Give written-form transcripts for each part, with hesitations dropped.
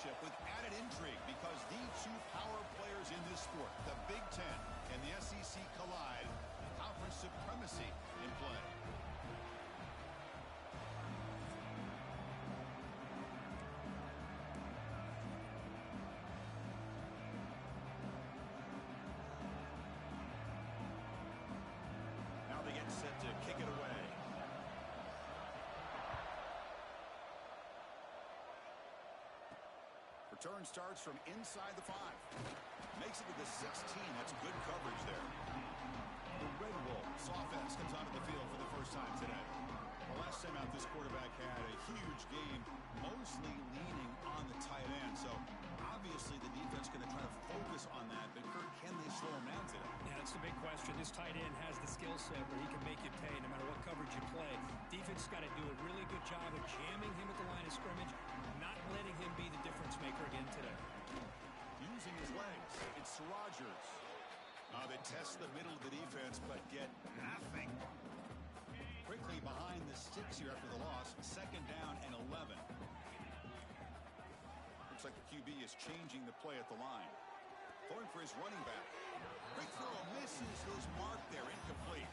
matchup with added intrigue because the two power players in this sport, the Big Ten and the SEC, collide. Conference supremacy in play. Now they get set to kick it away. Return starts from inside the 5. Makes it to the 16. That's good coverage there. The Red Wolves offense comes onto the field for the first time today. The last time out, this quarterback had a huge game, mostly leaning on the tight end. So obviously the defense is going to try to focus on that. But Kurt, can they slow him down today? Yeah, that's the big question. This tight end has the skill set where he can make you pay no matter what coverage you play. Defense has got to do a really good job of jamming him at the line of scrimmage, not letting him be the difference maker again today. Using his legs, it's Rogers. They test the middle of the defense, but get nothing. Quickly behind the sticks here after the loss. 2nd down and 11. Looks like the QB is changing the play at the line. Going for his running back. Quick throw misses his mark there. Incomplete.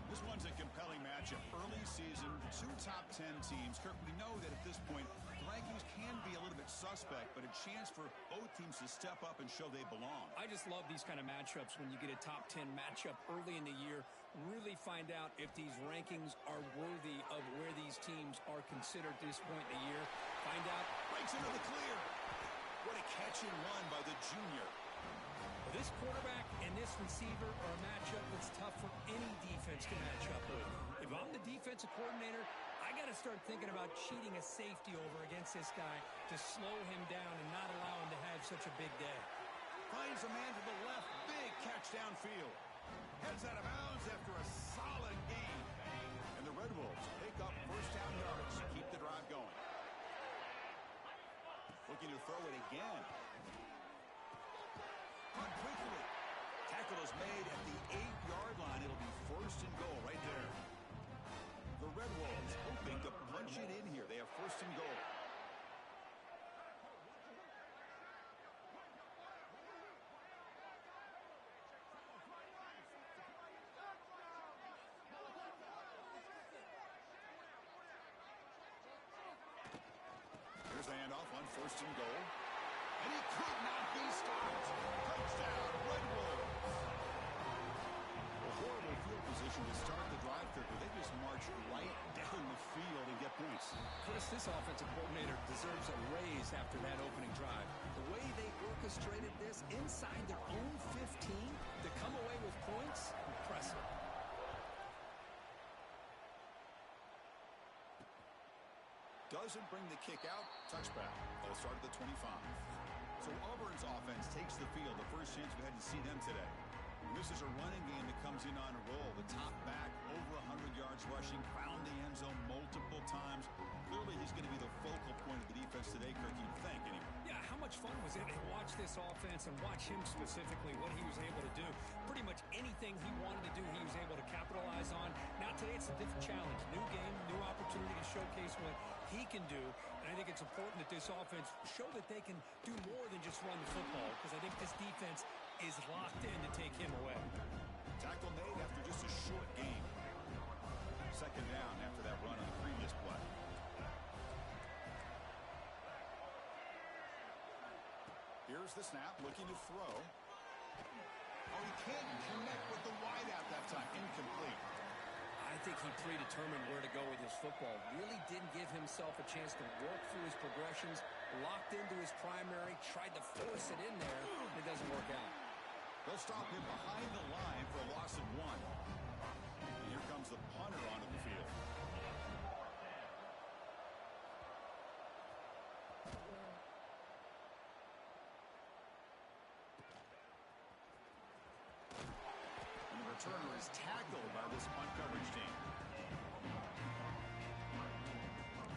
This one's a compelling matchup. Early season, 2 top 10 teams. Kirk, we know that at this point, the rankings can be a little bit suspect, but a chance for both teams to step up and show they belong. I just love these kind of matchups when you get a top 10 matchup early in the year. Really find out if these rankings are worthy of where these teams are considered at this point in the year. Find out. Breaks into the clear. What a catch and run by the junior. This quarterback and this receiver are a matchup that's tough for any defense to match up with. If I'm the defensive coordinator, I got to start thinking about cheating a safety over against this guy to slow him down and not allow him to have such a big day. Finds a man to the left. Big catch downfield. Heads out of bounds after a solid game. And the Red Wolves pick up first down yards to keep the drive going. Looking to throw it again. Caught quickly. Tackle is made at the 8-yard line. It'll be 1st and goal right there. The Red Wolves hoping to punch it in here. They have 1st and goal. Here's the handoff on 1st and goal. And he could not be stopped. Touchdown, Red Wolves. A horrible field position to start the drive through, but they just march right down the field and get points. Chris, this offensive coordinator deserves a raise after that opening drive. The way they orchestrated this inside their own 15 to come away with points, impressive. Doesn't bring the kick out. Touchback. They'll start at the 25. So Auburn's offense takes the field. The first chance we had to see them today. And this is a running game that comes in on a roll. The top back, over 100 yards rushing, found the end zone multiple times. Clearly, he's going to be the focal point of the defense today, Kirk, you'd think, anyway. Yeah, how much fun was it to watch this offense and watch him specifically, what he was able to do. Pretty much anything he wanted to do, he was able to capitalize on. Now, today, it's a different challenge. New game, new opportunity to showcase what he can do. And I think it's important that this offense show that they can do more than just run the football, because I think this defense is locked in to take him away. Tackle made after just a short game. 2nd down after that run on the previous play. Here's the snap, looking to throw. Oh, he can't connect with the wideout that time. Incomplete. I think he predetermined where to go with his football. Really didn't give himself a chance to work through his progressions. Locked into his primary, tried to force it in there, and it doesn't work out. They'll stop him behind the line for a loss of 1. And here comes the punter onto the field. And the returner is tackled by this punt coverage team.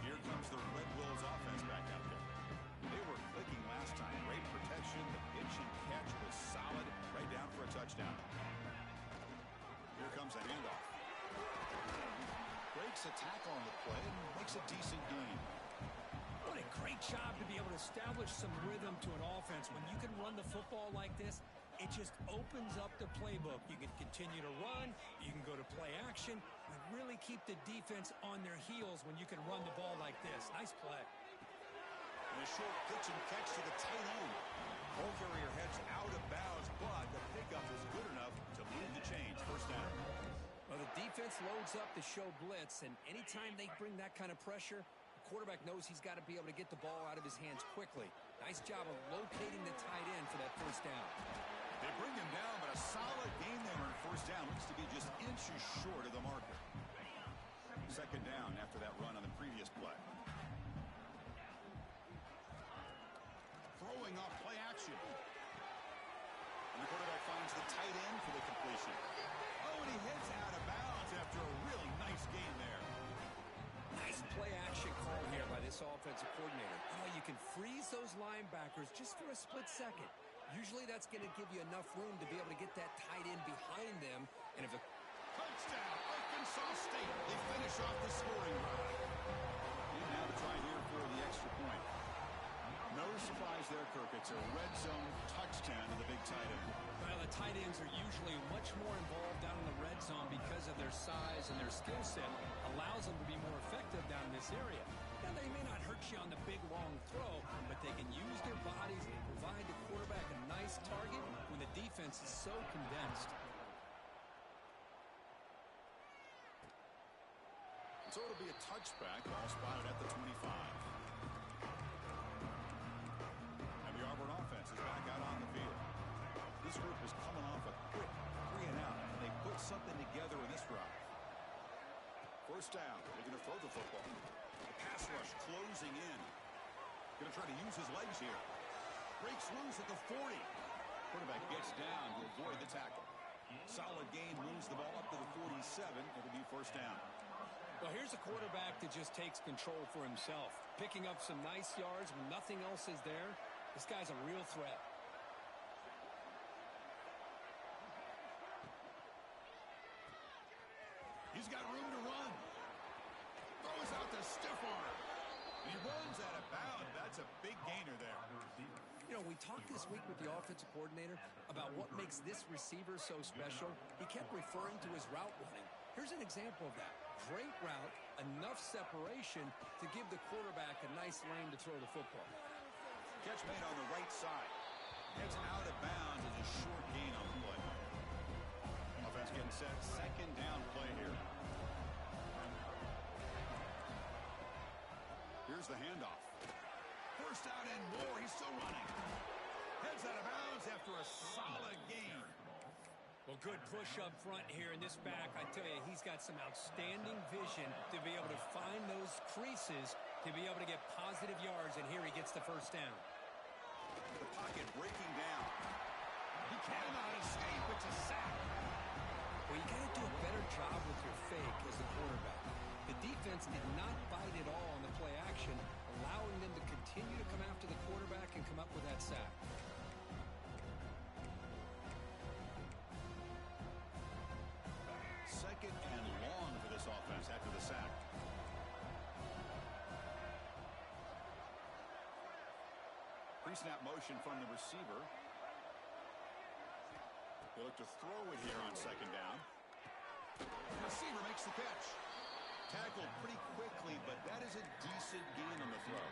Here comes the Red Wolves offense back out there. They were clicking last time. Great protection. The pitch and catch was solid. Right down for a touchdown. Here comes a handoff. Breaks a tackle on the play and makes a decent gain. What a Great job to be able to establish some rhythm to an offense. When you can run the football like this, it just opens up the playbook. You can continue to run. You can go to play action. You really keep the defense on their heels when you can run the ball like this. Nice play. And a short pitch and catch to the tight end. Ball carrier heads out of bounds, but the pickup is good enough to move the chains. First down. Well, the defense loads up to show blitz, and anytime they bring that kind of pressure, the quarterback knows he's got to be able to get the ball out of his hands quickly. Nice job of locating the tight end for that first down. They bring him down, but a solid gain there on first down. Looks to be just inches short of the marker. Second down after that run on the previous play. Throwing off play action. And the quarterback finds the tight end for the completion. Oh, and he heads out of bounds after a really nice gain there. Nice play action call here by this offensive coordinator. Oh, you can freeze those linebackers just for a split second. Usually that's going to give you enough room to be able to get that tight end behind them. And if a touchdown, Arkansas State. They finish off the scoring drive. And now to try here for the extra point. No surprise there, Kirk. It's a red zone touchdown to the big tight end. Well, the tight ends are usually much more involved down in the red zone because of their size and their skill set allows them to be more effective down in this area. Now, they may not hurt you on the big, long throw, but they can use their bodies and provide the quarterback a nice target when the defense is so condensed. So it'll be a touchback, all spotted at the 25. And the Auburn offense is back out on the field. This group is coming off a quick 3-and-out, and they put something together in this drive. First down, they're going to throw the football. The pass rush closing in. Going to try to use his legs here. Breaks loose at the 40. Quarterback gets down to avoid the tackle. Solid gain, moves the ball up to the 47. It'll be first down. Well, here's a quarterback that just takes control for himself. Picking up some nice yards when nothing else is there. This guy's a real threat. He's got room to run. Throws out the stiff arm. He runs out of bounds. That's a big gainer there. You know, we talked this week with the offensive coordinator about what makes this receiver so special. He kept referring to his route running. Here's an example of that. Great route, enough separation to give the quarterback a nice lane to throw the football. Catch made on the right side. Heads out of bounds as a short gain on the play. Offense getting set. Second down play here. Here's the handoff. First out and more. He's still running. Heads out of bounds after a solid gain. Well, good push up front here in this back. I tell you, he's got some outstanding vision to be able to find those creases to be able to get positive yards, and here he gets the first down. The pocket breaking down. He cannot escape. It's a sack. Well, you got to do a better job with your fake as a quarterback. The defense did not bite at all on the play action, allowing them to continue to come after the quarterback and come up with that sack. Second and long for this offense after the sack. Pre-snap motion from the receiver. They look to throw it here on second down. The receiver makes the catch. Tackled pretty quickly, but that is a decent gain on the throw.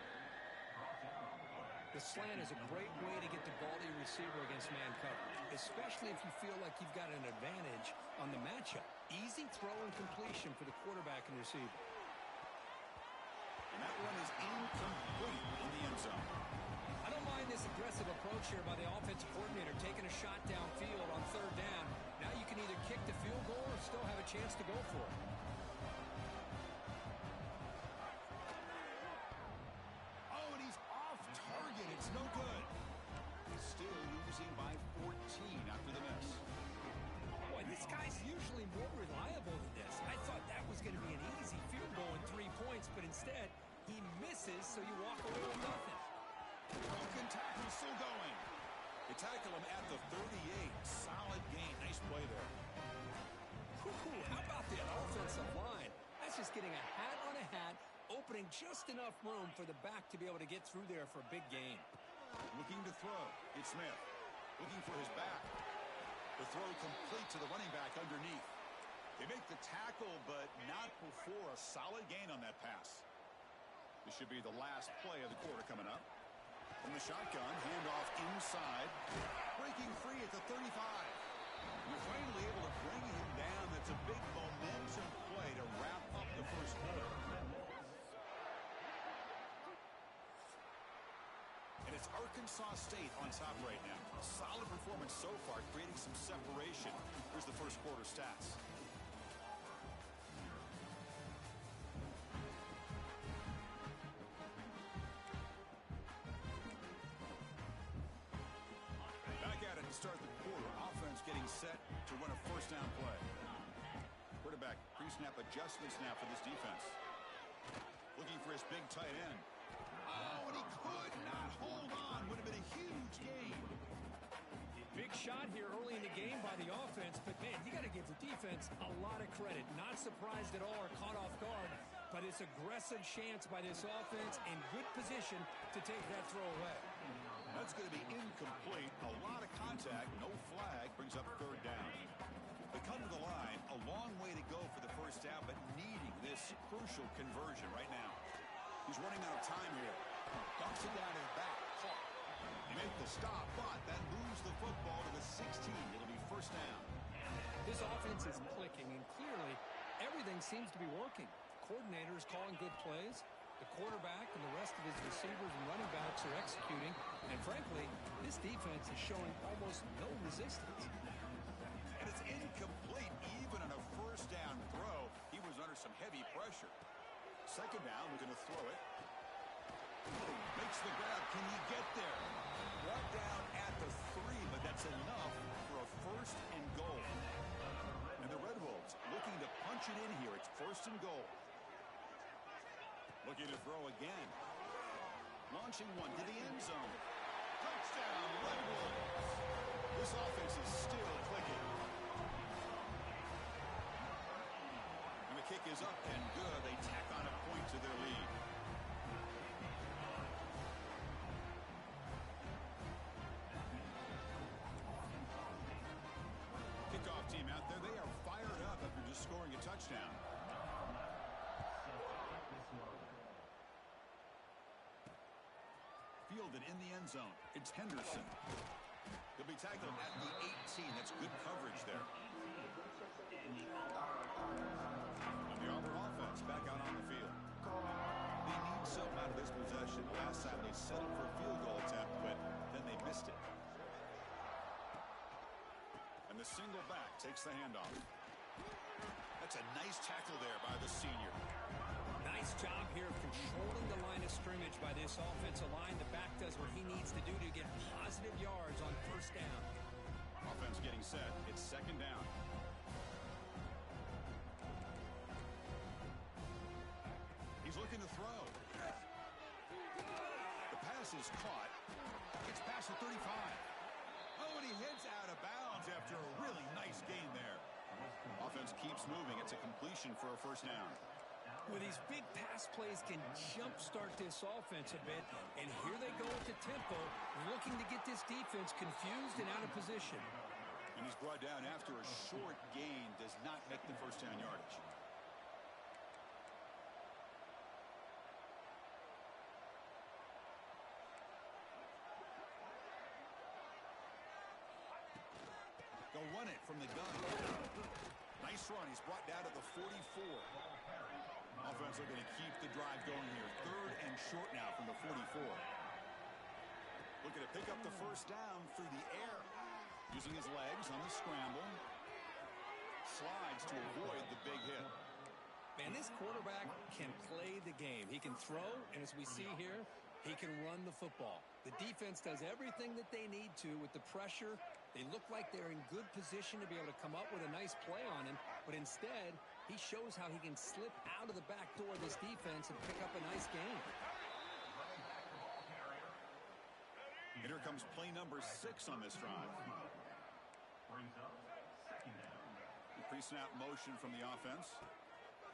The slant is a great way to get the ball to your receiver against man cover, especially if you feel like you've got an advantage on the matchup. Easy throw and completion for the quarterback and receiver. And that one is incomplete in the end zone. I don't mind this aggressive approach here by the offensive coordinator, taking a shot downfield on third down. Now you can either kick the field goal or still have a chance to go for it. It's no good. Still losing by 14 after the miss. Boy, this guy's usually more reliable than this. I thought that was going to be an easy field goal and 3 points, but instead, he misses, so you walk away with nothing. Broken tackle still going. They tackle him at the 38. Solid gain. Nice play there. How about the offensive line? That's just getting a hat on a hat, open opening just enough room for the back to be able to get through there for a big gain. Looking to throw. It's Smith. Looking for his back. The throw complete to the running back underneath. They make the tackle, but not before a solid gain on that pass. This should be the last play of the quarter coming up. From the shotgun, handoff inside. Breaking free at the 35. You're finally able to bring him down. That's a big momentum play to wrap up the first quarter. And it's Arkansas State on top right now. Solid performance so far, creating some separation. Here's the first quarter stats. Start the quarter. Offense getting set to run a first down play. Quarterback pre-snap adjustments now for this defense. Looking for his big tight end. Oh, and he could not hold on. Would have been a huge gain. Big shot here early in the game by the offense, but man, you got to give the defense a lot of credit. Not surprised at all or caught off guard, but it's aggressive chance by this offense in good position to take that throw away. That's going to be incomplete. A lot of contact, no flag, brings up third down. They come to the line, a long way to go for the first down, but needing this crucial conversion right now. He's running out of time here. Dumps it down in the back. Caught. They make the stop, but that moves the football to the 16. It'll be first down. This offense is clicking, and clearly everything seems to be working. Coordinator is calling good plays. The quarterback and the rest of his receivers and running backs are executing. And frankly, this defense is showing almost no resistance. And it's incomplete even on a first down throw. He was under some heavy pressure. Second down, looking to throw it. Makes the grab. Can he get there? Brought down at the 3, but that's enough for a first and goal. And the Red Wolves looking to punch it in here. It's first and goal. Looking to throw again. Launching one to the end zone. Touchdown, Red Wolves. This offense is still clicking. And the kick is up and good. They tack on a point to their lead. Kickoff team out there. They are fired up after just scoring a touchdown. Fielded in the end zone. It's Henderson. He'll be tackled at the 18. That's good coverage there. And the Auburn offense back out on the field. They need something out of this possession. Last time they settled for a field goal attempt, but then they missed it. And the single back takes the handoff. That's a nice tackle there by the senior. Nice job here of controlling the line of scrimmage by this offensive line. The back does what he needs to do to get positive yards on first down. Offense getting set. It's second down. He's looking to throw. The pass is caught. It's past the 35. Oh, and he heads out of bounds after a really nice gain there. Offense keeps moving. It's a completion for a first down. With these big pass plays can jumpstart this offense a bit, and here they go at the tempo, looking to get this defense confused and out of position. And he's brought down after a short gain, does not make the first down yardage. They'll run it from the gun. Nice run. He's brought down to the 44. Offense looking to keep the drive going here. Third and short now from the 44. Looking to pick up the first down through the air. Using his legs on the scramble. Slides to avoid the big hit. Man, this quarterback can play the game. He can throw, and as we see here, he can run the football. The defense does everything that they need to with the pressure. They look like they're in good position to be able to come up with a nice play on him, but instead, he shows how he can slip out of the back door of this defense and pick up a nice gain. And here comes play number 6 on this drive. The pre-snap motion from the offense.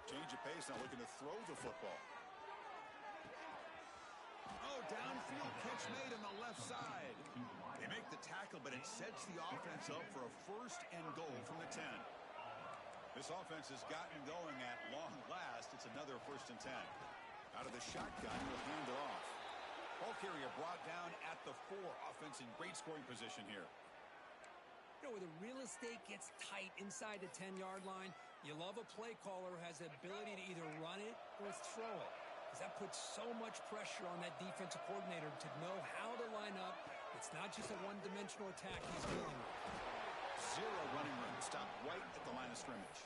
Change of pace, now looking to throw the football. downfield catch made on the left side. They make the tackle, but it sets the offense up for a 1st and goal from the 10. This offense has gotten going at long last. It's another 1st and 10. Out of the shotgun, will hand it off. Ball carrier brought down at the 4. Offense in great scoring position here. You know, where the real estate gets tight inside the 10-yard line, you love a play caller who has the ability to either run it or throw it. Because that puts so much pressure on that defensive coordinator to know how to line up. It's not just a one-dimensional attack he's dealing with. 0 running room. Stop right at the line of scrimmage.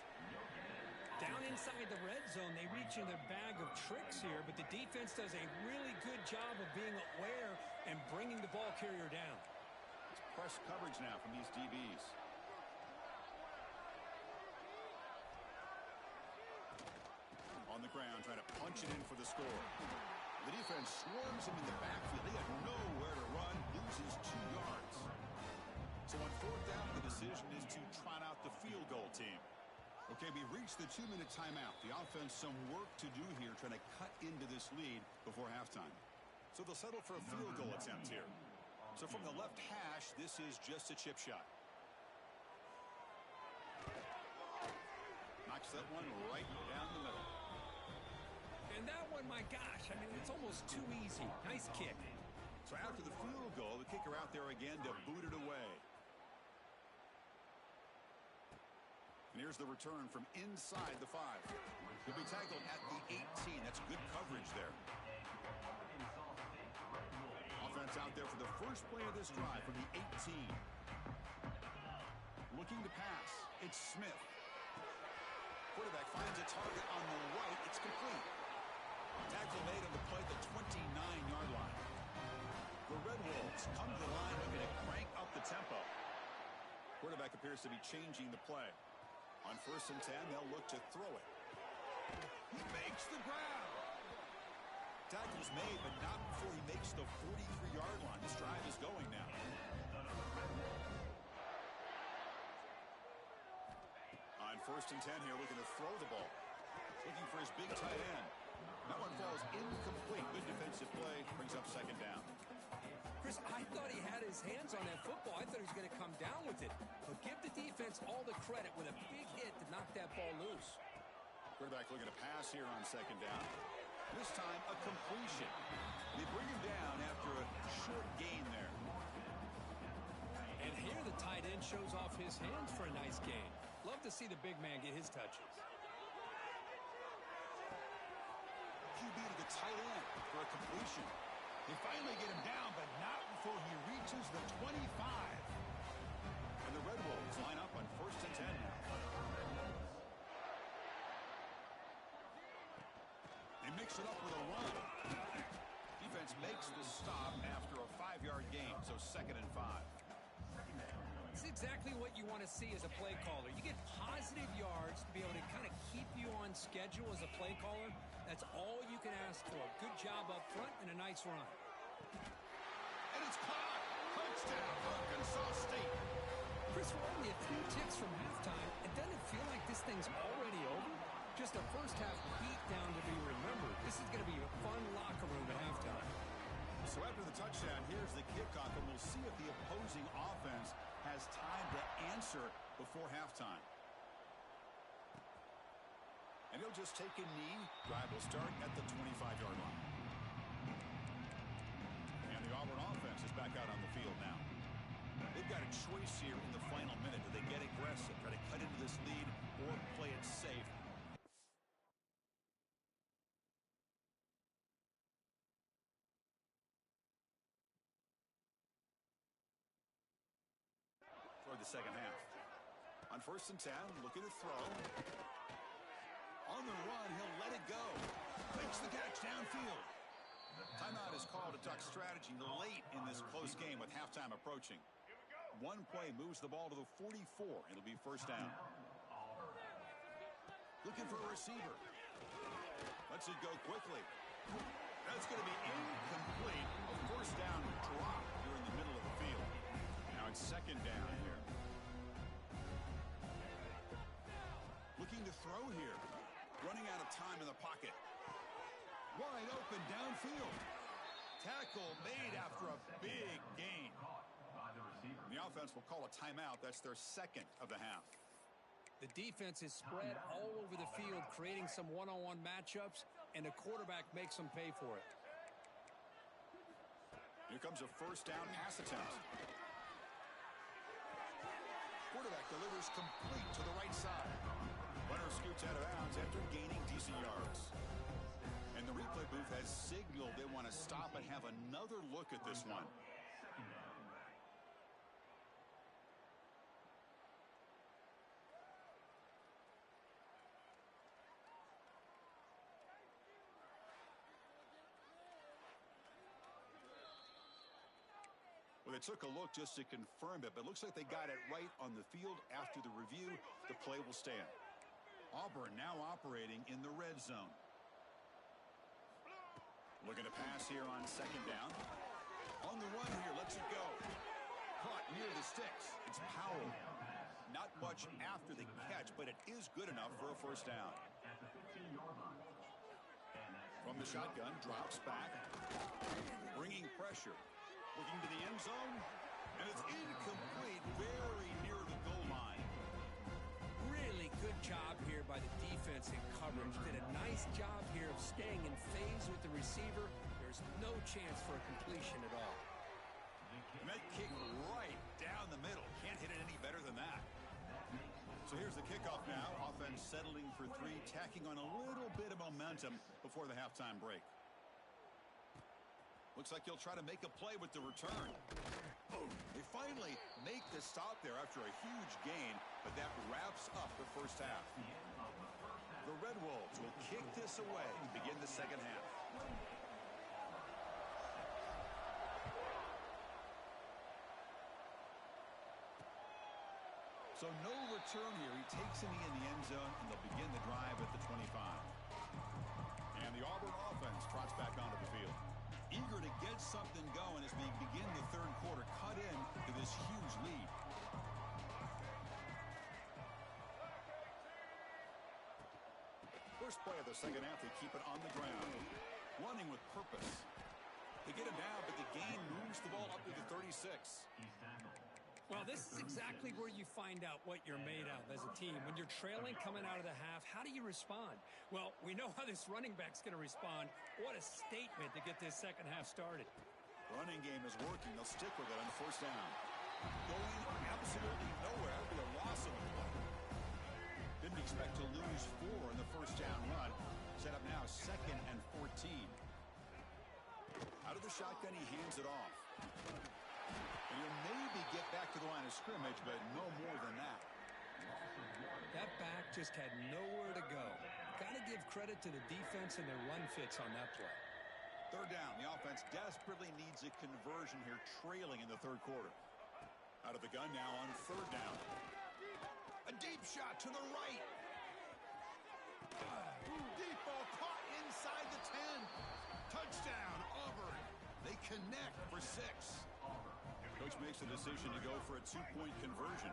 Down inside the red zone, they reach in their bag of tricks here, but the defense does a really good job of being aware and bringing the ball carrier down. It's press coverage now from these DBs. On the ground, trying to punch it in for the score. The defense swarms him in the backfield. They have nowhere to run, loses 2 yards. So on 4th down, the decision is to trot out the field goal team. Okay, we reached the 2-minute timeout. The offense some work to do here, trying to cut into this lead before halftime. So they'll settle for a field goal attempt here. So from the left hash, this is just a chip shot. Knocks that one right down the middle. And that one, my gosh, I mean, it's almost too easy. Nice kick. So after the field goal, the kicker out there again to boot it away. And here's the return from inside the 5. He'll be tackled at the 18. That's good coverage there. Offense out there for the first play of this drive from the 18. Looking to pass. It's Smith. Quarterback finds a target on the right. It's complete. Tackle made on the play at the 29-yard line. The Red Wolves come to the line looking to crank up the tempo. Quarterback appears to be changing the play. On 1st and 10, they'll look to throw it. He makes the grab. Tackle's made, but not before he makes the 43-yard line. This drive is going now. On 1st and 10 here, looking to throw the ball. Looking for his big tight end. That one falls incomplete. Good defensive play. Brings up 2nd down. Chris, I thought he had his hands on that football. I thought he was going to come down with it. But give the defense all the credit with a big hit to knock that ball loose. Quarterback looking to pass here on 2nd down. This time, a completion. They bring him down after a short gain there. And here the tight end shows off his hands for a nice gain. Love to see the big man get his touches. QB to the tight end for a completion. They finally get him down, but not before he reaches the 25. And the Red Wolves line up on 1st and 10 now. They mix it up with a run. Defense makes the stop after a 5-yard gain, so 2nd and 5. It's exactly what you want to see as a play caller. You get positive yards to be able to kind of keep you on schedule as a play caller. That's all you can ask for. Good job up front and a nice run. And it's caught. Touchdown, Arkansas State. Chris, we're only a few ticks from halftime. And doesn't it feel like this thing's already over? Just a first-half beatdown to be remembered. This is going to be a fun locker room at halftime. So after the touchdown, here's the kickoff, and we'll see if the opposing offense has time to answer before halftime. And he'll just take a knee. Drive will start at the 25-yard line. And the Auburn offense is back out on the field now. They've got a choice here in the final minute. Do they get aggressive, try to cut into this lead, or play it safe? Toward the second half. On 1st and 10, looking to throw. On the run, he'll let it go. Makes the catch downfield. Timeout is called to talk strategy late in this close game with halftime approaching. One play moves the ball to the 44. It'll be 1st down. Looking for a receiver. Lets it go quickly. That's going to be incomplete. A 1st down drop here in the middle of the field. Now it's 2nd down here. Looking to throw here. Running out of time in the pocket. Wide open downfield. Tackle made after a big gain. The offense will call a timeout. That's their second of the half. The defense is spread all over the field, creating some one-on-one matchups, and the quarterback makes them pay for it. Here comes a first down pass attempt. Quarterback delivers complete to the right side. Runner scoots out of bounds after gaining decent yards. And the replay booth has signaled they want to stop and have another look at this one. Well, they took a look just to confirm it, but it looks like they got it right on the field. After the review, the play will stand. Auburn now operating in the red zone. Looking to pass here on second down. On the run here, lets it go. Caught near the sticks. It's Powell. Not much after the catch, but it is good enough for a first down. From the shotgun, drops back. Bringing pressure. Looking to the end zone, and it's incomplete, very near the goal line. Really good job here by the defense in coverage. Did a nice job here of staying in phase with the receiver. There's no chance for a completion at all. And that kick right down the middle. Can't hit it any better than that. So here's the kickoff now. Offense settling for three, tacking on a little bit of momentum before the halftime break. Looks like he'll try to make a play with the return. They finally make the stop there after a huge gain, but that wraps up the first half. The Red Wolves will kick this away to begin the second half. So no return here. He takes it in the end zone, and they'll begin the drive at the 25. And the Auburn offense trots back onto the field. Eager to get something going as we begin the third quarter, cut in to this huge lead. First play of the second half, they keep it on the ground. Running with purpose. They get it down, but the gain moves the ball up to the 36. Well, this is exactly where you find out what you're made of as a team. When you're trailing coming out of the half, how do you respond? Well, we know how this running back's going to respond. What a statement to get this second half started. Running game is working. They'll stick with it on the first down. Going absolutely nowhere after the loss of the play. Didn't expect to lose 4 in the first down run. Set up now 2nd and 14. Out of the shotgun, he hands it off. And he'll maybe get back to the line of scrimmage, but no more than that. That back just had nowhere to go. Got to give credit to the defense and their run fits on that play. Third down. The offense desperately needs a conversion here, trailing in the third quarter. Out of the gun now on third down. A deep shot to the right. Deep ball caught inside the 10. Touchdown, Auburn. They connect for 6. Coach makes a decision to go for a 2-point conversion.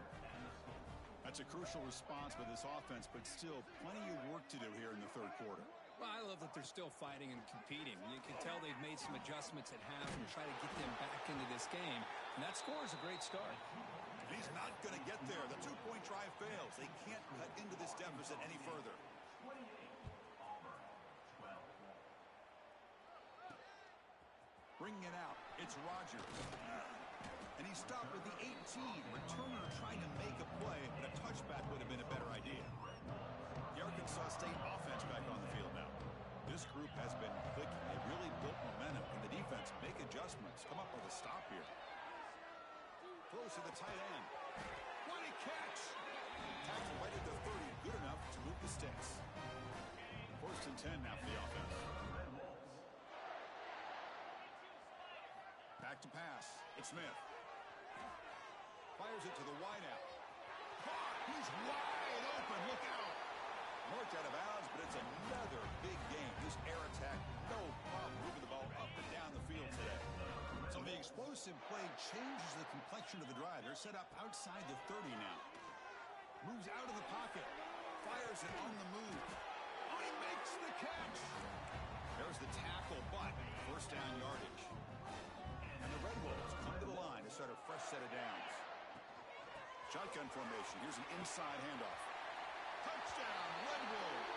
That's a crucial response by this offense, but still plenty of work to do here in the third quarter. Well, I love that they're still fighting and competing. You can tell they've made some adjustments at half and try to get them back into this game. And that score is a great start. He's not going to get there. The 2-point try fails. They can't cut into this deficit any further. Bringing it out. It's Rogers. And he stopped with the 18. Returner trying to make a play, but a touchback would have been a better idea. The Arkansas State offense back on the field now. This group has been clicking. They really built momentum, and the defense make adjustments. Come up with a stop here. Throws to the tight end. What a catch! Tackle right at the 30. Good enough to move the sticks. 1st and 10 now for the offense. Back to pass. It's Smith. Fires it to the wideout. Caught! He's wide open. Look out! Marked out of bounds, but it's another big game. This air attack, no problem moving the ball up and down the field today. So the explosive play changes the complexion of the drive. They're set up outside the 30 now. Moves out of the pocket. Fires it on the move. Oh, he makes the catch! There's the tackle, but first down yardage. Shotgun formation. Here's an inside handoff. Touchdown, Red Wolves.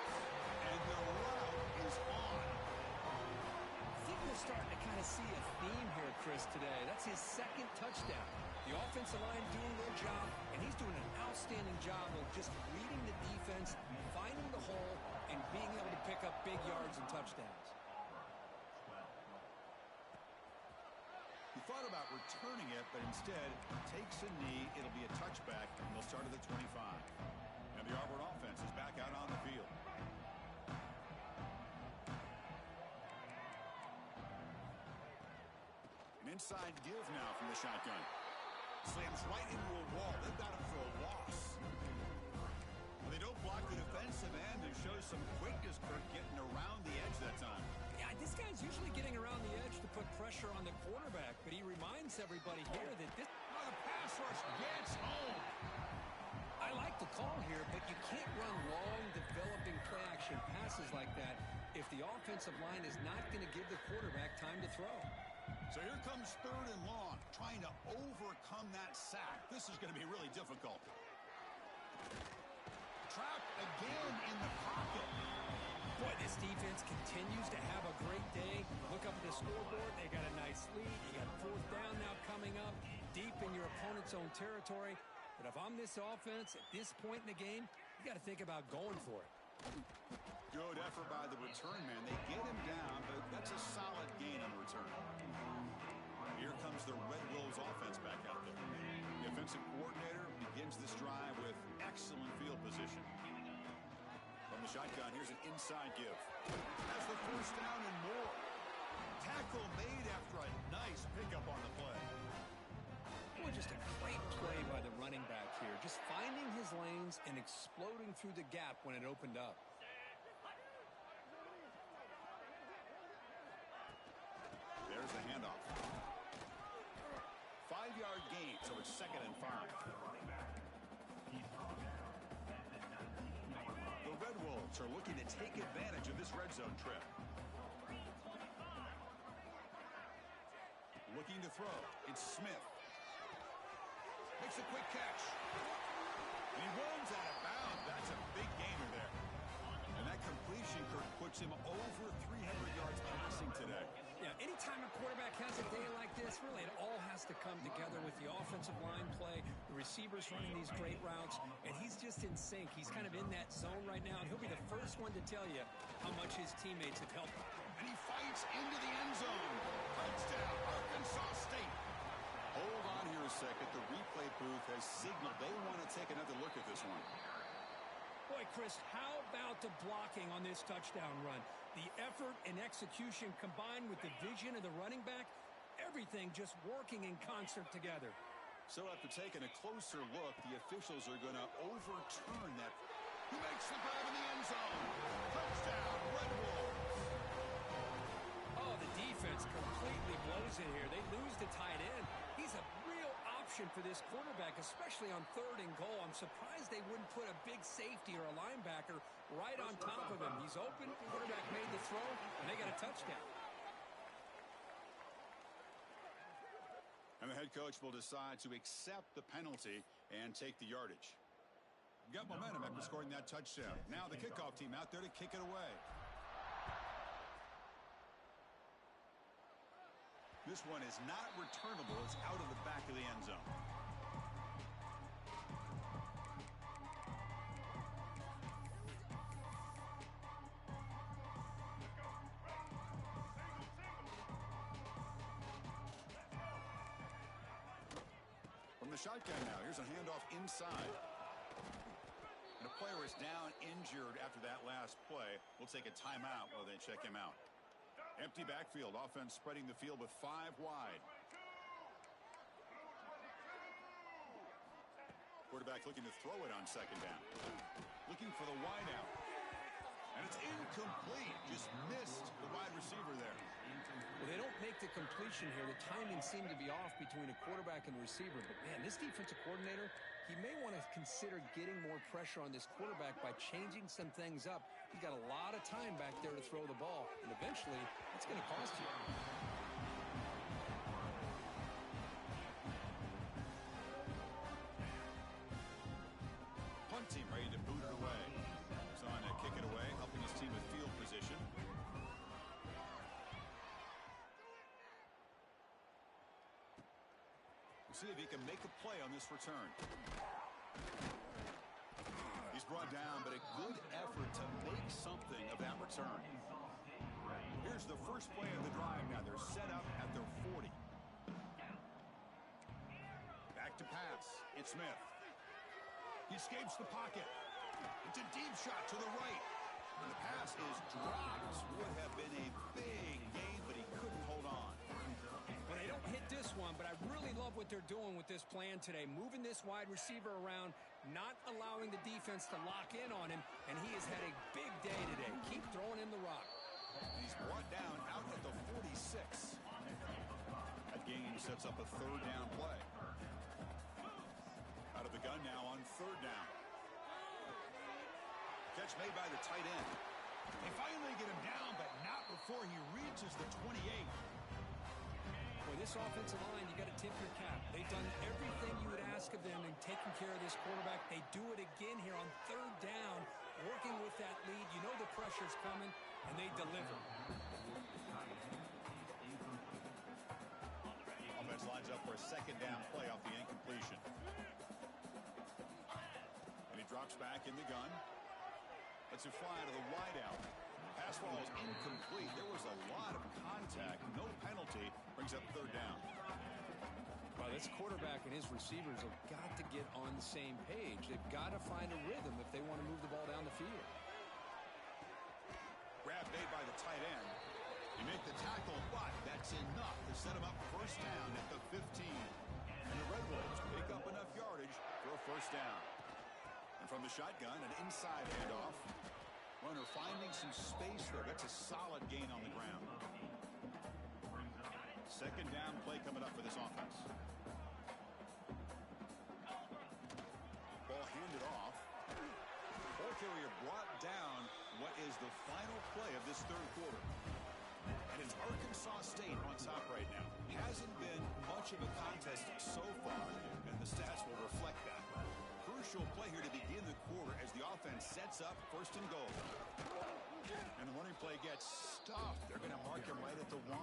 And the route is on. I think we're starting to kind of see a theme here, Chris, today. That's his second touchdown. The offensive line doing their job, and he's doing an outstanding job of just reading the defense, finding the hole, and being able to pick up big yards and touchdowns. He thought about returning it, but instead takes a knee. It'll be a touchback, and they'll start at the 25. And the Auburn offense is back out on the field. An inside give now from the shotgun. Slams right into a wall. They've got him for a loss. Well, they don't block the defensive end and shows some quickness, Kirk, getting around the edge that time. Yeah, this guy's usually getting around the edge to put pressure on the quarterback, but he reminds everybody here that this Pass rush gets home. I like the call here, but you can't run long, developing play-action passes like that if the offensive line is not going to give the quarterback time to throw. So here comes 3rd and long, trying to overcome that sack. This is going to be really difficult. Trapped again in the pocket. Boy, this defense continues to have a great day. Look up at the scoreboard. They got a nice lead. You got 4th down now coming up, deep in your opponent's own territory. But if I'm this offense at this point in the game, you got to think about going for it. Good effort by the return man. They get him down, but that's a solid gain on the return. Here comes the Red Wolves offense back out there. The offensive coordinator begins this drive with excellent field position. From the shotgun, here's an inside give. That's the 1st down and more. Tackle made after a nice pickup on the play. Boy, just a great play by the running back here. Just finding his lanes and exploding through the gap when it opened up. There's the handoff. 5-yard gain, so it's 2nd and 5. The Red Wolves are looking to take advantage of this red zone trip. Looking to throw. It's Smith. Makes a quick catch. And he runs out of bounds. That's a big gainer there. And that completion, Kirk, puts him over 300 yards passing today. Yeah, anytime a quarterback has a day like this, really it all has to come together with the offensive line play, the receivers running these great routes, and he's just in sync. He's kind of in that zone right now, and he'll be the first one to tell you how much his teammates have helped him. And he fights into the end zone. Touchdown, Arkansas State. Hold on here a second. The replay booth has signaled they want to take another look at this one. Boy, Chris, how about the blocking on this touchdown run? The effort and execution combined with the vision of the running back, everything just working in concert together. So after taking a closer look, the officials are going to overturn that. He makes the grab in the end zone. Touchdown, Red Wolves. Oh, the defense completely blows it here. They lose the tight end. He's a real option for this quarterback, especially on 3rd and goal. I'm surprised they wouldn't put a big safety or a linebacker right on top of him. He's open, quarterback made the throw, and they got a touchdown. And the head coach will decide to accept the penalty and take the yardage. Got momentum after scoring that touchdown. Now the kickoff team out there to kick it away. This one is not returnable. It's out of the back of the end zone. From the shotgun now, here's a handoff inside. And a player is down injured after that last play. We'll take a timeout while they check him out. Empty backfield, offense spreading the field with 5 wide. Quarterback looking to throw it on 2nd down. Looking for the wide out. And it's incomplete. Just missed the wide receiver there. Well, they don't make the completion here. The timing seemed to be off between a quarterback and receiver. But, man, this defensive coordinator, he may want to consider getting more pressure on this quarterback by changing some things up. He's got a lot of time back there to throw the ball, and eventually it's going to cost you. see if he can make a play on this return. He's brought down, but a good effort to make something of that return. Here's the first play of the drive now. They're set up at their 40. Back to pass. It's Smith. He escapes the pocket. It's a deep shot to the right. And the pass is dropped. Would have been a big gain, but he couldn't hold on. Well, they don't hit this one, but I really love what they're doing with this plan today. Moving this wide receiver around, not allowing the defense to lock in on him, and he has had a big day today. Keep throwing him the rock. And he's brought down out at the 46. That gain sets up a third down play. Out of the gun now on third down. Catch made by the tight end. They finally get him down, but not before he reaches the 28. Boy, this offensive line, you got to tip your cap. They've done everything you would ask of them in taking care of this quarterback. They do it again here on third down, working with that lead. You know the pressure's coming, and they deliver. Offense lines up for a second down play off the incompletion. And he drops back in the gun. Lets it fly to the wideout. Pass ball is incomplete. There was a lot of contact. No penalty. Brings up third down. Well, this quarterback and his receivers have got to get on the same page. They've got to find a rhythm if they want to move the ball down the field. Grab made by the tight end. You make the tackle, but that's enough to set him up first down at the 15. And the Red Wolves pick up enough yardage for a first down. And from the shotgun, an inside handoff. Runner finding some space there. That's a solid gain on the ground. Second down play coming up for this offense. Ball handed off. Ball carrier brought down. What is the final play of this third quarter? And it's Arkansas State on top right now. Hasn't been much of a contest so far, and the stats will reflect that. Crucial play here to begin the quarter as the offense sets up first and goal. And the running play gets stuffed. They're going to mark him right at the 1.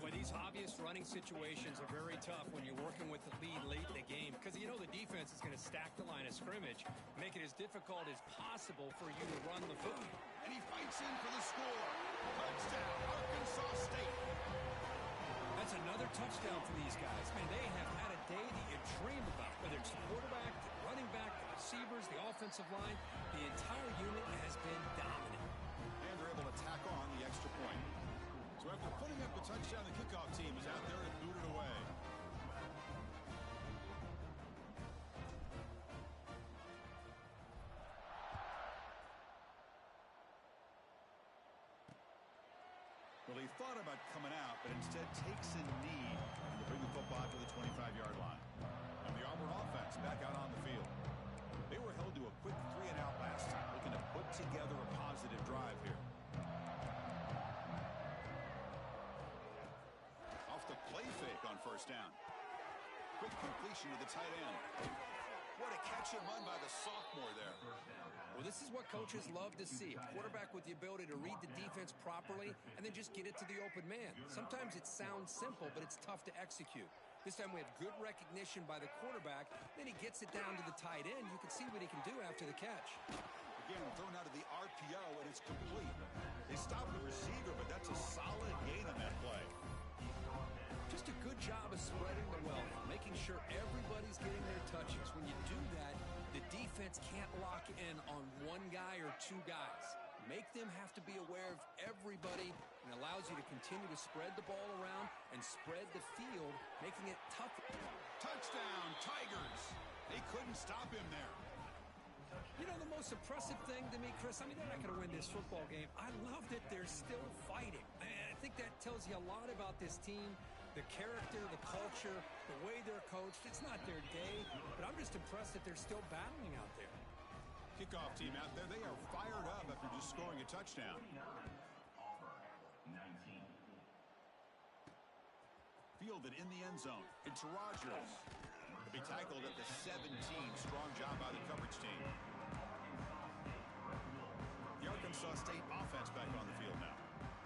Boy, these obvious running situations are very tough when you're working with the lead late in the game because you know the defense is going to stack the line of scrimmage, make it as difficult as possible for you to run the football. And he fights in for the score. Touchdown, Arkansas State. That's another touchdown for these guys. Man, they have had a day that you dream about, whether it's the quarterback, the running back, the receivers, the offensive line. The entire unit has been dominant. And they're able to tack on the extra point. So after putting up the touchdown, the kickoff team is out there to boot it away. Well, he thought about coming out, but instead takes a knee to bring the football to the 25-yard line. And the Auburn offense back out on the field. They were held to a quick 3-and-out last time, looking to put together a positive drive here. Off the play fake on first down. Quick completion to the tight end. What a catch and run by the sophomore there. Well, this is what coaches love to see. A quarterback with the ability to read the defense properly and then just get it to the open man. Sometimes it sounds simple, but it's tough to execute. This time we have good recognition by the quarterback. Then he gets it down to the tight end. You can see what he can do after the catch. Again, thrown out of the RPO, and it's complete. They stop the receiver, but that's a solid gain on that play. Just a good job of spreading the wealth, making sure everybody's getting their touches. When you do that, the defense can't lock in on one guy or two guys. Make them have to be aware of everybody, and allows you to continue to spread the ball around and spread the field, making it tougher. Touchdown, Tigers! They couldn't stop him there. You know, the most impressive thing to me, Chris, I mean, they're not going to win this football game. I love that they're still fighting. And I think that tells you a lot about this team, the character, the culture, the way they're coached. It's not their day, but I'm just impressed that they're still battling out there. Kickoff team out there, they are fired up after just scoring a touchdown. Fielded in the end zone. It's Rogers. He'll be tackled at the 17. Strong job by the coverage team. The Arkansas State offense back on the field now.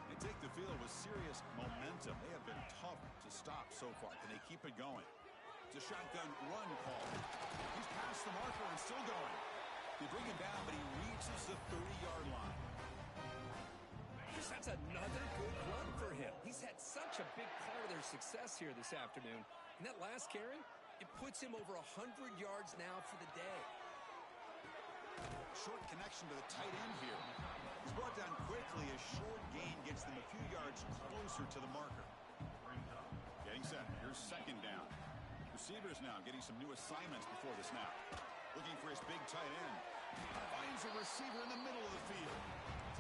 They take the field with serious momentum. They have been tough to stop so far. Can they keep it going? It's a shotgun run call. He's past the marker and still going. They bring him down, but he reaches the 30-yard line. That's another good run for him. He's had such a big part of their success here this afternoon. And that last carry, it puts him over 100 yards now for the day. Short connection to the tight end here. He's brought down quickly. A short gain gets them a few yards closer to the marker. Getting set. Here's second down. Receivers now getting some new assignments before the snap. Looking for his big tight end. Finds a receiver in the middle of the field.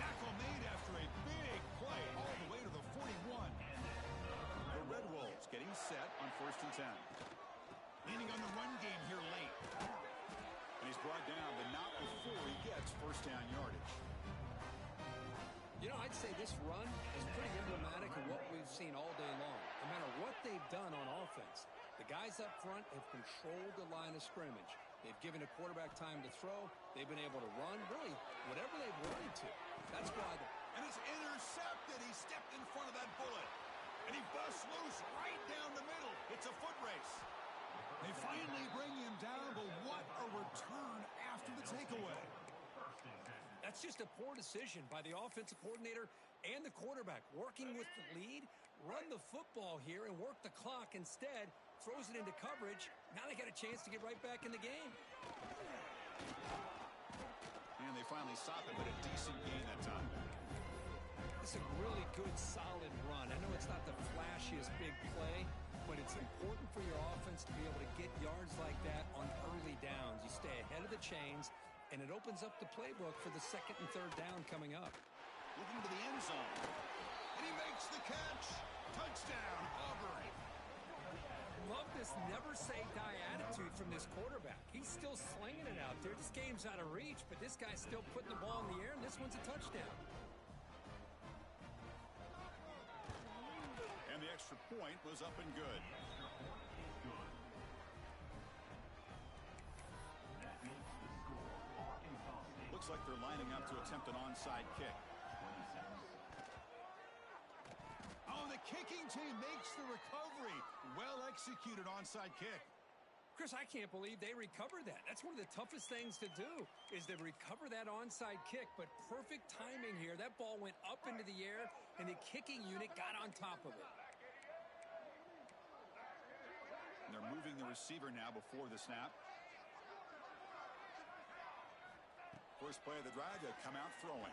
Tackle made after a big play all the way to the 41. The Red Wolves getting set on 1st and 10. Leaning on the run game here late. And he's brought down, but not before he gets first down yardage. You know, I'd say this run is pretty emblematic of what we've seen all day long. No matter what they've done on offense, the guys up front have controlled the line of scrimmage. They've given a quarterback time to throw. They've been able to run, really, whatever they've wanted to. That's why. And it's intercepted. He stepped in front of that bullet. And he busts loose right down the middle. It's a foot race. They finally bring him down, but what a return after the takeaway. That's just a poor decision by the offensive coordinator and the quarterback. Working with the lead, run the football here and work the clock. Instead, throws it into coverage. Now they got a chance to get right back in the game. And they finally stop it, but a decent gain that time. It's a really good, solid run. I know it's not the flashiest big play, but it's important for your offense to be able to get yards like that on early downs. You stay ahead of the chains, and it opens up the playbook for the 2nd and 3rd down coming up. Looking to the end zone. And he makes the catch. Touchdown, Auburn. Love this never-say-die attitude from this quarterback. He's still slinging it out there. This game's out of reach, but this guy's still putting the ball in the air, and this one's a touchdown. And the extra point was up and good. Looks like they're lining up to attempt an onside kick. Oh, the kicking team makes the recovery. Well executed onside kick. Chris, I can't believe they recovered that. That's one of the toughest things to do, is to recover that onside kick. But perfect timing here. That ball went up into the air, and the kicking unit got on top of it. And they're moving the receiver now before the snap. First play of the drive, they come out throwing.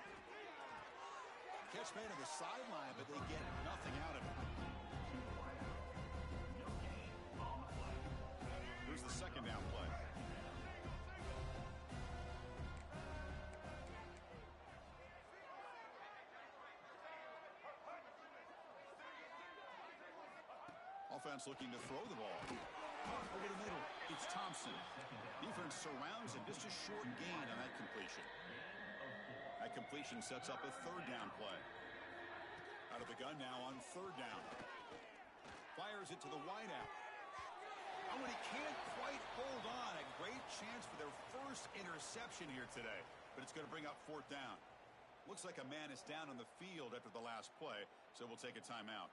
Catch made on the sideline, but they get nothing out of it. Here's the second down play. Offense looking to throw the ball. Over the middle, it's Thompson. Defense surrounds him. Just a short gain on that completion. That completion sets up a 3rd down play. Out of the gun now on 3rd down. Fires it to the wideout. Oh, and he can't quite hold on. A great chance for their first interception here today. But it's going to bring up 4th down. Looks like a man is down on the field after the last play, so we'll take a timeout.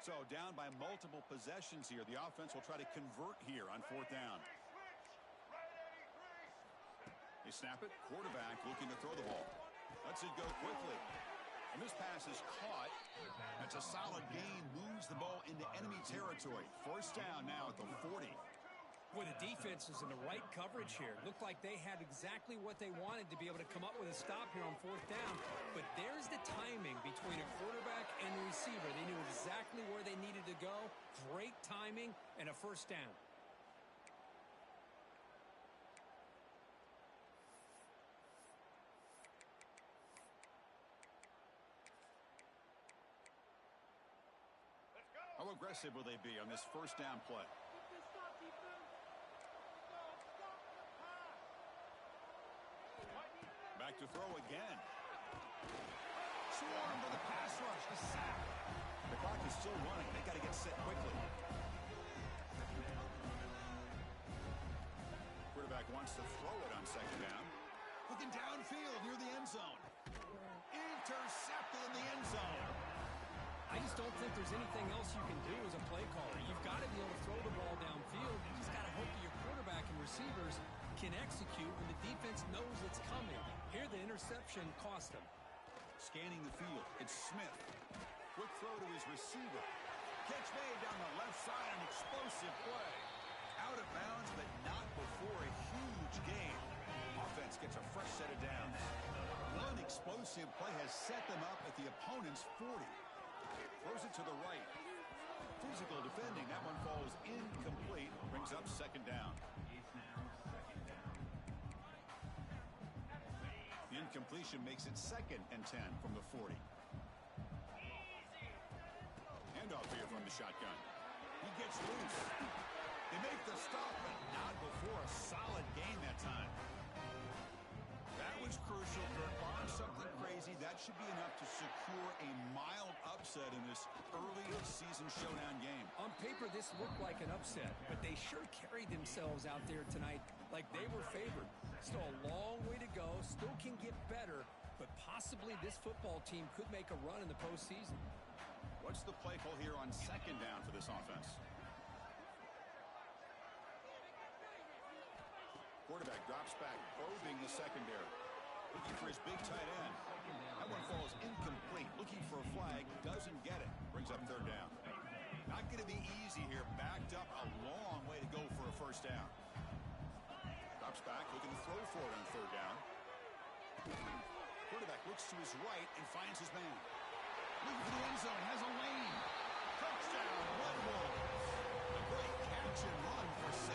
So down by multiple possessions here. The offense will try to convert here on 4th down. They snap it. Quarterback looking to throw the ball. Lets it go quickly. And this pass is caught. That's a solid gain. Moves the ball into enemy territory. First down now at the 40. Boy, the defense is in the right coverage here. Looked like they had exactly what they wanted to be able to come up with a stop here on 4th down. But there's the timing between a quarterback and the receiver. They knew exactly where they needed to go. Great timing and a first down. How aggressive will they be on this first down play? Back to throw again. Swarm for the pass rush. A sack. The clock is still running. They got to get set quickly. Quarterback wants to throw it on 2nd down. Looking downfield near the end zone. Intercepted in the end zone. I just don't think there's anything else you can do as a play caller. You've got to be able to throw the ball downfield. You just got to hope that your quarterback and receivers can execute when the defense knows it's coming. Here, the interception cost him. Scanning the field, it's Smith. Quick throw to his receiver. Catch made down the left side, an explosive play. Out of bounds, but not before a huge gain. Offense gets a fresh set of downs. One explosive play has set them up at the opponent's 40. Throws it to the right. Physical defending. That one falls incomplete. Brings up second down. The incompletion makes it 2nd and 10 from the 40. Handoff here from the shotgun. He gets loose. They make the stop, but not before a solid gain that time. That was crucial. Barring something crazy, that should be enough to secure a mild upset in this early season showdown game. On paper, this looked like an upset, but they sure carried themselves out there tonight like they were favored. Still a long way to go, still can get better, but possibly this football team could make a run in the postseason. What's the play call here on second down for this offense? Quarterback drops back, probing the secondary. Looking for his big tight end. That one falls incomplete. Looking for a flag, doesn't get it. Brings up third down. Not going to be easy here. Backed up a long way to go for a first down. Drops back, looking to throw for it on third down. Quarterback looks to his right and finds his man. Looking for the end zone, has a lane. Touchdown, Red Wolves. A great catch and run for 6.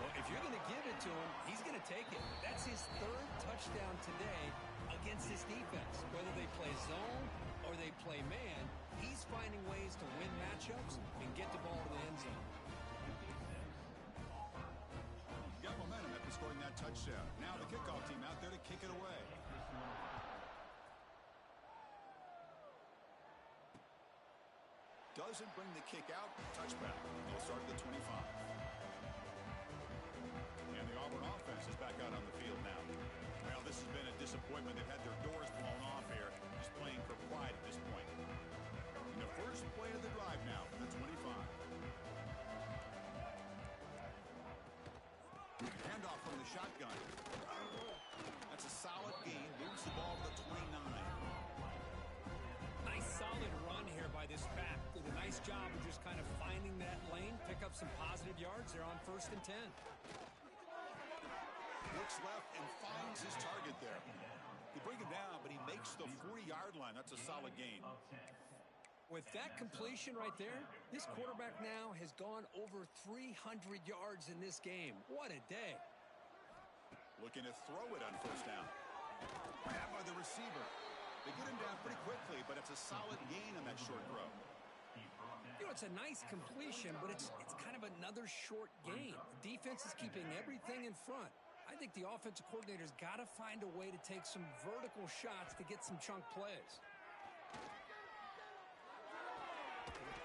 Well, if you're going to give it to him, he's going to take it. That's his 3rd touchdown today against this defense. Whether they play zone or they play man, he's finding ways to win matchups and get the ball to the end zone. Got momentum after scoring that touchdown. Now the kickoff team out there to kick it away. Doesn't bring the kick out. Touchback. He'll start at the 25. And the Auburn offense is back out on the field now. Well, this has been a disappointment. They've had their doors blown off here. Just playing for pride at this point. And the first play of the drive now for the 25. Handoff from the shotgun. That's a solid gain. Moves the ball to the 29. Nice solid run here by this back. Did a nice job of just kind of finding that lane, pick up some positive yards. They're on 1st and 10. Looks left and finds his target there. They bring him down, but he makes the 40-yard line. That's a solid gain. With that completion right there, this quarterback now has gone over 300 yards in this game. What a day. Looking to throw it on first down. Grab by the receiver. They get him down pretty quickly, but it's a solid gain on that short throw. You know, it's a nice completion, but it's kind of another short gain. The defense is keeping everything in front. I think the offensive coordinator's got to find a way to take some vertical shots to get some chunk plays.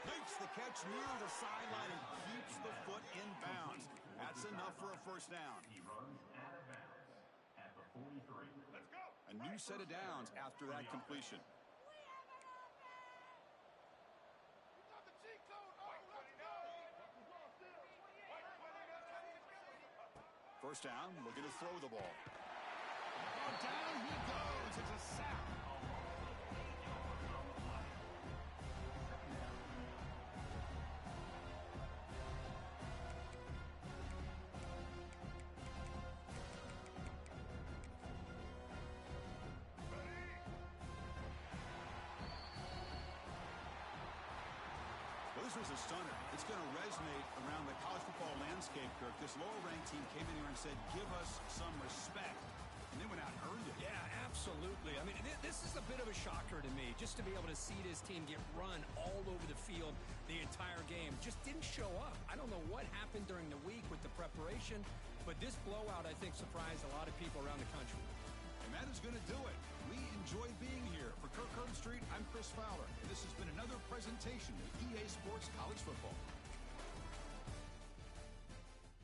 Makes the catch near the sideline and keeps the foot in bounds. That's enough for a first down. He runs out of bounds at the 43. Let's go. A new set of downs after that completion. First down, looking to throw the ball. Oh, down he goes. It's a sack. Well, this was a stunner. It's going to resonate around the college football landscape, Kirk. This lower-ranked team came in here and said, give us some respect. And they went out and earned it. Yeah, absolutely. I mean, this is a bit of a shocker to me, just to be able to see this team get run all over the field the entire game. Just didn't show up. I don't know what happened during the week with the preparation, but this blowout, I think, surprised a lot of people around the country. And that is going to do it. We enjoyed being here. For Kirk Street, I'm Chris Fowler. And this has been another presentation of EA Sports College Football.